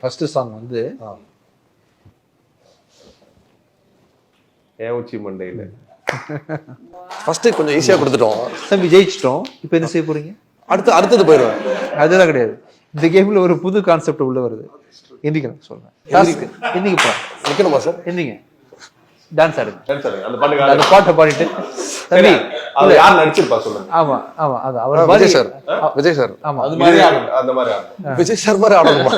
First song வந்து ஏன் உச்சி மண்டையில ஃபர்ஸ்ட் கொஞ்சம் ஈஸியா கொடுத்துட்டோம். தம்பி ஜெயிச்சிட்டோம். இப்போ என்ன செய்ய போறீங்க? அடுத்தது போயிடுவேன். அதுதான் கிடையாது. இந்த கேம்ல ஒரு புது கான்செப்ட் உள்ள வருது. எந்திக்கலாம் சொல்றேன். எந்திங்கப்பா. நிக்கணுமா சார்? எந்திங்க. டான்ஸ் ஆடுங்க. அந்த பாட்டை பாடிட்டு தம்பி அது யார் நடிச்சிருப்பா சொல்லுங்க. ஆமா ஆமா அது அவர் விஜய் சார். விஜய் சார். ஆமா அது மாதிரி அந்த மாதிரி விஜய் சார் மாதிரி ஆடணுமா?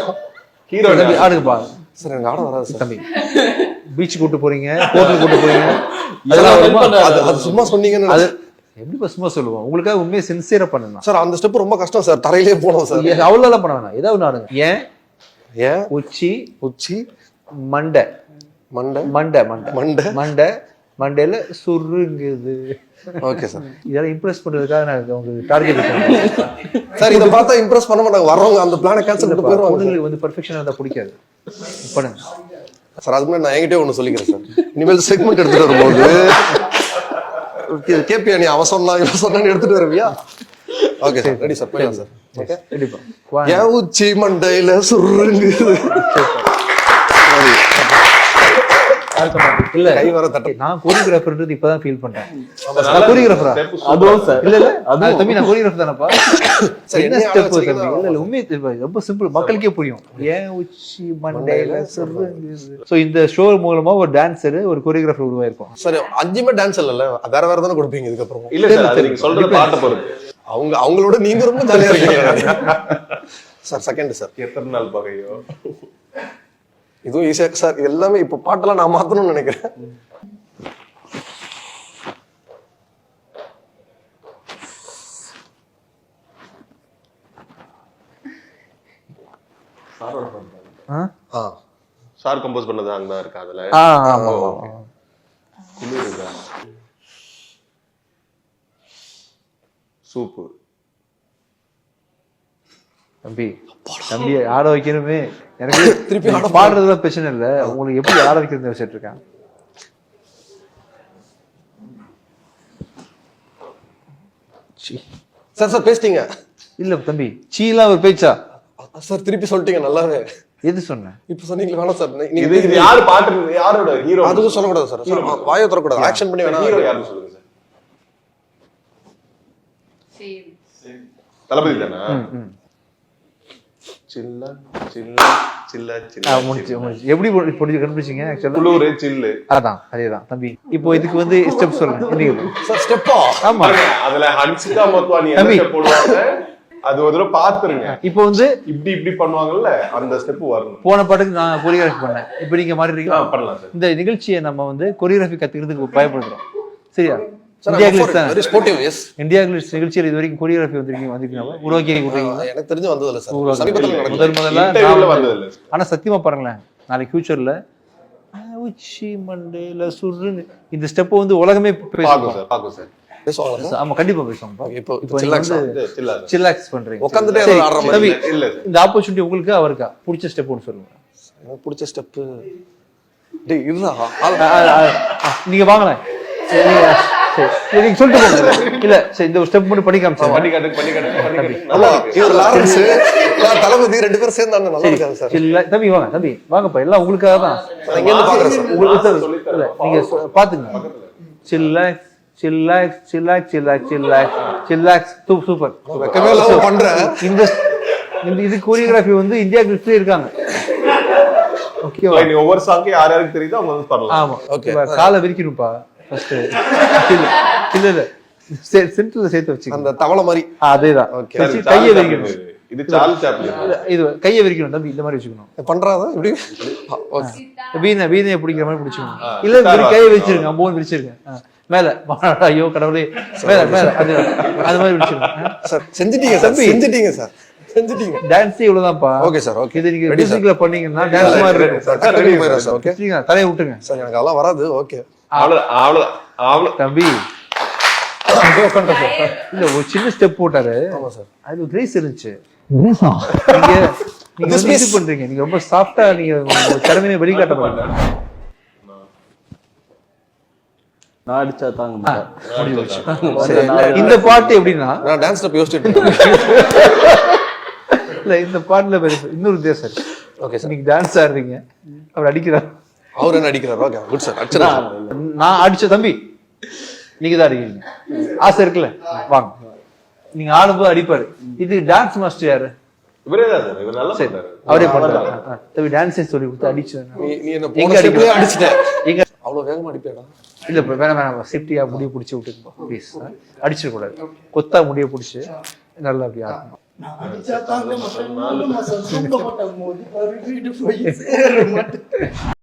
ஹீரோ தம்பி ஆடுங்கப்பா. சார் எனக்கு ஆட வராது சார். தம்பி பீச் கூட்டு போறீங்க, ஹோட்டல் கூட்டு போறீங்க. அது சும்மா சொன்னீங்கன்னு அது எப்படி சும்மா சொல்லுவோம். உங்களுக்காக உண்மையை சின்சியரா பண்ணணும் சார். அந்த ஸ்டெப் ரொம்ப கஷ்டம் சார். தரையிலே போனோம் சார். அவ்வளோலாம் பண்ண வேணாம். ஏதாவது ஆடுங்க. ஏன் உச்சி மண்டை மண்டை மண்டை மண்டை மண்டை மண்டை மண்டையில சுருங்குது. Okay sir. இதெல்லாம் இம்ப்ரெஸ் பண்றதுக்காக நான் உங்களுக்கு டார்கெட் சார். இதை பார்த்தா இம்ப்ரெஸ் பண்ண மாட்டாங்க. வர்றவங்க அந்த பிளானை கேன்சல் பண்ணிட்டு போயிடுவாங்க. பொண்ணுங்களுக்கு வந்து பெர்ஃபெக்ஷனா இருந்தா பிடிக்காது. பண்ணுங்க சார். அதுக்கு முன்னாடி நான் என்கிட்டயே ஒன்று சொல்லிக்கிறேன் சார். இனிமேல் செக்மெண்ட் எடுத்துட்டு வரும்போது கேபியா நீ அவன் சொன்னா இவன் சொன்னா எடுத்துட்டு வருவியா? Okay sir. Ready sir. போயிடலாம் சார். ஓகே கண்டிப்பா. ஏன் உச்சி மண்டையில சுருங்குது. இல்ல கை வர தட்ட. நான் கோரியோகிராஃபர்ன்றது இப்பதான் ஃபீல் பண்றேன். நான் கோரியோகிராஃபரா? அதுவும் சார். இல்ல தம்பி நான் கோரியோகிராஃபர் தானப்பா. என்ன ஸ்டெப் தம்பி? இல்ல உண்மையே ரொம்ப சிம்பிள், மக்களுக்கே புரியும். ஏன் உச்சி மண்டையில சுருங்குது. சோ இந்த ஷோ மூலமா ஒரு டான்சர் ஒரு கோரியோகிராஃபர் உருவாயிருக்கும். சார் 5மே டான்ஸ் இல்ல, வேற வேற தானே கொடுப்பீங்க இதுக்கு அப்புறம்? இல்ல சார், அது நீங்க சொல்றது பாட்ட பொறுத்து. அவங்களோட நீங்க ரொம்ப ஜாலியா இருக்கீங்க சார். Second sir. எத்தனை நாள் பகையோ இதுவும் ஈஸியா சார். எல்லாமே இப்ப பாட்டெல்லாம் நான் மாத்தணும்னு நினைக்கிறேன். சார் கம்போஸ் பண்ணது அங்கதான் இருக்கு. அதுல குளிருதா சூப்பு. தம்பி ஆட வைக்கணுமே. எனக்கு திருப்பி பாடுறதுல பிரச்சனை இல்ல, உங்களுக்கு எப்படி ஆட வைக்கிறது வச்சுட்டு இருக்கேன். சார் சார் பேசிட்டீங்க. இல்ல தம்பி சீலாம் ஒரு பேச்சா சார்? திருப்பி சொல்லிட்டீங்க நல்லாவே. எது சொன்னேன்? இப்ப சொன்னீங்களா? வேணாம் சார். இது யாரு பாட்டு, யாரோட ஹீரோ? அதுவும் சொல்லக்கூடாது சார். வாயை திறக்கூடாது. ஆக்ஷன் பண்ணி வேணா. ஹீரோ யாருன்னு சொல்லுங்க சார். தளபதி தானா? சில்ல சில்ல சில்ல சில்ல முடிச்சு எப்படி கண்டுபிடிச்சீங்க? குளூரு சில்லு. அதான் அதேதான் தம்பி. இப்போ இதுக்கு வந்து ஸ்டெப் சொல்லுங்க. சார் ஸ்டெப்பா? ஆமா. அதுல ஹன்சிகா மோத்வானி என்ன போடுவாங்க அது ஒரு தடவை பாத்துருங்க. இப்போ வந்து இப்படி பண்ணுவாங்கல்ல, அந்த ஸ்டெப் வரணும். போன பாட்டுக்கு நான் கொரியோகிராஃபி பண்ணேன். இப்போ நீங்க மாறிடுறீங்க. பண்ணலாம் சார். இந்த நிகழ்ச்சியை நம்ம வந்து கொரியோகிராஃபி கத்துக்கிறதுக்கு பயன்படுத்துறோம். சரியா? இந்தியா கிளிட்ஸ் நிகழ்ச்சியில் இது வரைக்கும் கொரியோகிராஃபி வந்திருக்கீங்க, உருவாக்கி கொடுத்தீங்க. எனக்கு தெரிஞ்சு வந்தது இல்ல சார். சமீபத்துல முதல்ல வந்தது. ஆனா சத்தியமா பாருங்களேன், நாளைக்கு ஃபியூச்சர்ல உச்சி மண்டையில சுருன்னு இந்த ஸ்டெப் வந்து உலகமே பாக்கும் சார். பாக்கும் சார். பேசுவாங்க. ஆமா கண்டிப்பா பேசுவாங்க. இப்போ சில்லாக்ஸ் பண்றீங்க. உட்கார்ந்துட்டே ஆடுற மாதிரி இல்ல. இந்த ஆப்பர்ச்சுனிட்டி உங்களுக்கு அவருக்கா பிடிச்ச ஸ்டெப் ஒன்னு சொல்லுங்க. எனக்கு பிடிச்ச ஸ்டெப் டேய் இதுதான். நீங்க வாங்கல. நீங்க சொல்லிட்டு போங்க. இல்ல சரி இந்த ஸ்டெப் மட்டும் பண்ணி காமிச்சேன். பண்ணி காட்டு. நல்லா இவர் லாரன்ஸ் தளபதி ரெண்டு பேரும் சேர்ந்தாங்க. நல்லா இருக்காங்க சார். இல்ல தம்பி வாங்கப்பா. எல்லாம் உங்களுக்காக தான். நான் இங்க இருந்து பாக்குறேன் சார். உங்களுக்கு இல்ல நீங்க பாத்துங்க. Chillax chillax chillax chillax chillax chillax super. வெக்கமே இல்லாம பண்றேன். இந்த இது கோரியோகிராஃபி வந்து இந்தியா கிளிட்ஸ்ல இருக்காங்க. ஓகேவா? நீ ஒவ்வொரு சாங்க்கு யாருக்கு தெரியுதோ அவங்க வந்து பண்ணலாம். ஆமா ஓகே. காலை விரிக்கணும்ப்பா ஃபர்ஸ்ட். இல்ல சென்டர்ல சேர்த்து வச்சுங்க. அந்த தவளை மாதிரி. அதேதான். கையை விரிக்கணும். இது சார்லி சாப்ளின். இது கையை விரிக்கணும் தம்பி. இந்த மாதிரி வச்சுக்கணும். பண்றாதா இப்படி? ஓகே. வீணையை பிடிக்கிற மாதிரி பிடிச்சுக்கணும். இல்ல கையை விரிச்சிருங்க. அம்போன் விரிச்சிருங்க. மேல. ஐயோ கடவுளே. மேல அது மாதிரி விரிச்சிருங்க சார். செஞ்சிட்டீங்க சார். செஞ்சிட்டீங்க சார். செஞ்சிட்டீங்க. டான்ஸ் இவ்வளவுதான்ப்பா. Okay sir. ஓகே. இது நீங்க மியூசிக்ல பண்ணீங்கன்னா டான்ஸ் மாதிரி இருக்கும் சார். ரெடி போயிரா சார். ஓகே. தலையை விட்டுங்க சார். எனக்கு அதெல்லாம் வராது. ஓகே. அவ்வளவு தம்பி. இல்ல ஒரு சின்ன ஸ்டெப் போட்டாரு. ஆமா சார். அது கிரேஸ் இருந்துச்சு. நீங்க இது பண்றீங்க. நீங்க ரொம்ப சாஃப்ட்டா நீங்க திறமையை வெளிக்காட்ட பாருங்க. நான் அடிச்சா தாங்க மாட்டேன். இந்த பாட்டு எப்படின்னா நான் டான்ஸ் ஸ்டெப் யோசிச்சிட்டு இல்ல இந்த பாட்டுல இன்னொரு வித்தியாசம் ஓகே சார். நீங்க டான்ஸ் ஆடுறீங்க, அவர் அடிக்கிறார், அவர் என்ன அடிக்கிறார்? Okay good sir. அடிச்சிடா. நான் அடிச்ச தம்பி நீங்க தான் அடிக்கிறீங்க. ஆசை இருக்குல்ல, வாங்க. நீங்க ஆடும்போது அடிப்பாரு. இது டான்ஸ் மாஸ்டர் யாரு? இவரே தான் சார். இவர் நல்லா பண்றாரு. அவரே பண்றாரு. தம்பி டான்ஸே சொல்லி கொடுத்து அடிச்சு. நீ என்ன எங்க போன அடிக்கிறீங்க? அடிச்சிட்ட. எங்க அவ்வளவு வேகமா அடிப்பேடா. இல்ல வேணாம், சேஃப்டியா முடிய பிடிச்சி விட்டுருப்போம் ப்ளீஸ். அடிச்சிடக்கூடாது. கொத்தா முடிய பிடிச்சி நல்லா அப்படி ஆடணும். அடிச்சா தாங்க மாட்டேன், மோதி வீடு போய் சேர மாட்டேன்.